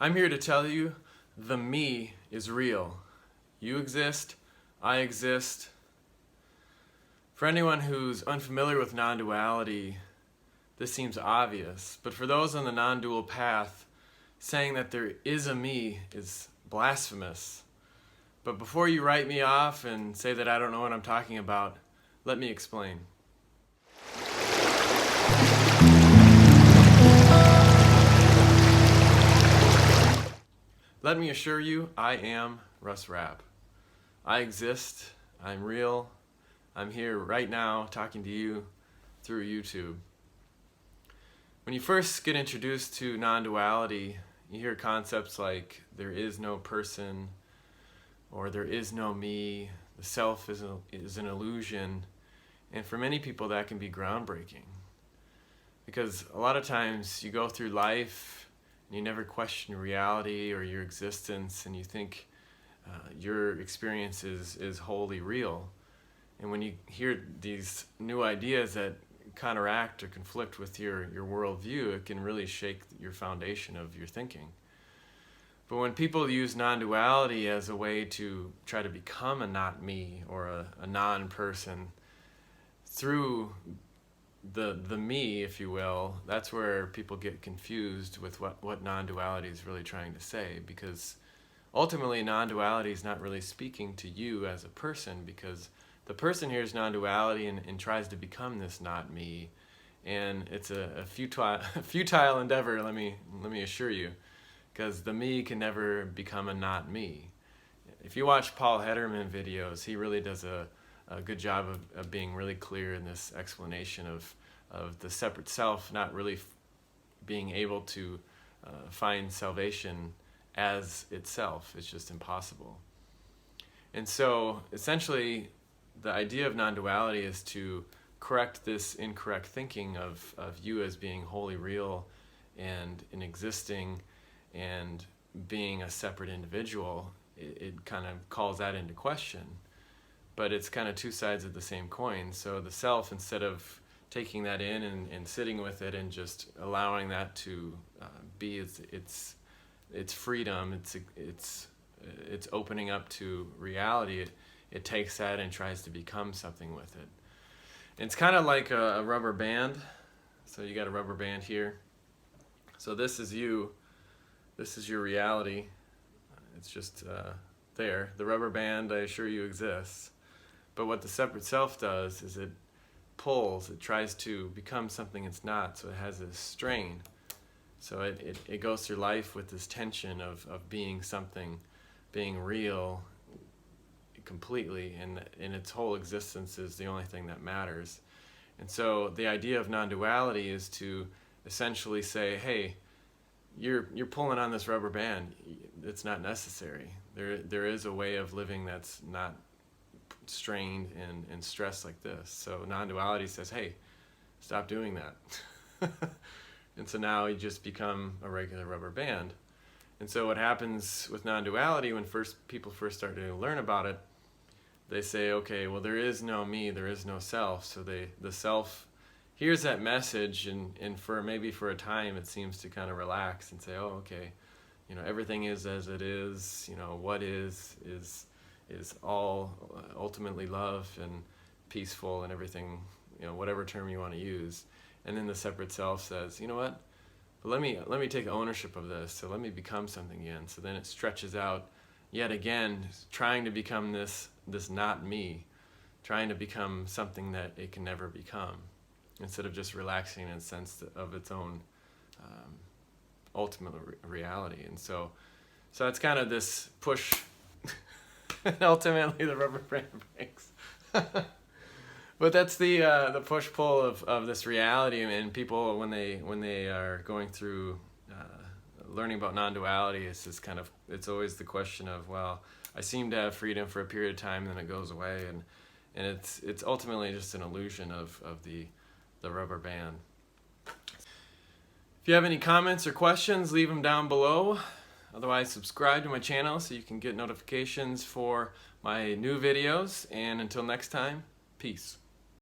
I'm here to tell you the me is real. You exist, I exist. For anyone who's unfamiliar with non-duality, this seems obvious, but for those on the non-dual path, saying that there is a me is blasphemous. But before you write me off and say that I don't know what I'm talking about, let me explain. Let me assure you, I am Russ Rapp. I exist, I'm real, I'm here right now talking to you through YouTube. When you first get introduced to non-duality, you hear concepts like there is no person, or there is no me, the self is an illusion, and for many people that can be groundbreaking. Because a lot of times you go through life and you never question reality or your existence, and you think your experience is wholly real. And when you hear these new ideas that counteract or conflict with your worldview, it can really shake your foundation of your thinking. But when people use non-duality as a way to try to become a not me or a non-person through the me, if you will, that's where people get confused with what non-duality is really trying to say, because ultimately non-duality is not really speaking to you as a person, because the person hears non-duality and tries to become this not me, and it's a futile endeavor, let me assure you, because the me can never become a not me. If you watch Paul Hedderman videos, he really does a good job of being really clear in this explanation of the separate self not really being able to find salvation as itself. It's just impossible. And so essentially the idea of non-duality is to correct this incorrect thinking of you as being wholly real and existing and being a separate individual. It kind of calls that into question. But it's kind of two sides of the same coin. So the self, instead of taking that in and sitting with it and just allowing that to be its freedom, it's opening up to reality, it takes that and tries to become something with it. And it's kind of like a rubber band. So you got a rubber band here. So this is you. This is your reality. It's just there. The rubber band, I assure you, exists. But what the separate self does is it pulls, it tries to become something it's not, so it has this strain. So it goes through life with this tension of being something, being real completely, and its whole existence is the only thing that matters. And so the idea of non-duality is to essentially say, hey, you're pulling on this rubber band. It's not necessary. There is a way of living that's not strained and stressed like this. So non-duality says, hey, stop doing that. And so now you just become a regular rubber band. And so what happens with non-duality when people first start to learn about it, they say, okay, well, there is no me, there is no self. So the self hears that message, and maybe for a time it seems to kind of relax and say, oh, okay, everything is as it is. What is all ultimately love and peaceful and everything, whatever term you want to use. And then the separate self says, you know what? But let me take ownership of this. So let me become something again. So then it stretches out yet again, trying to become this not me, trying to become something that it can never become, instead of just relaxing in a sense of its own ultimate reality. And so that's kind of this push. And ultimately the rubber band breaks. But that's the push-pull of this reality. And people, when they are going through learning about non-duality, it's always the question of, well, I seem to have freedom for a period of time, then it goes away, and it's ultimately just an illusion of the rubber band. If you have any comments or questions, leave them down below. Otherwise, subscribe to my channel so you can get notifications for my new videos. And until next time, peace.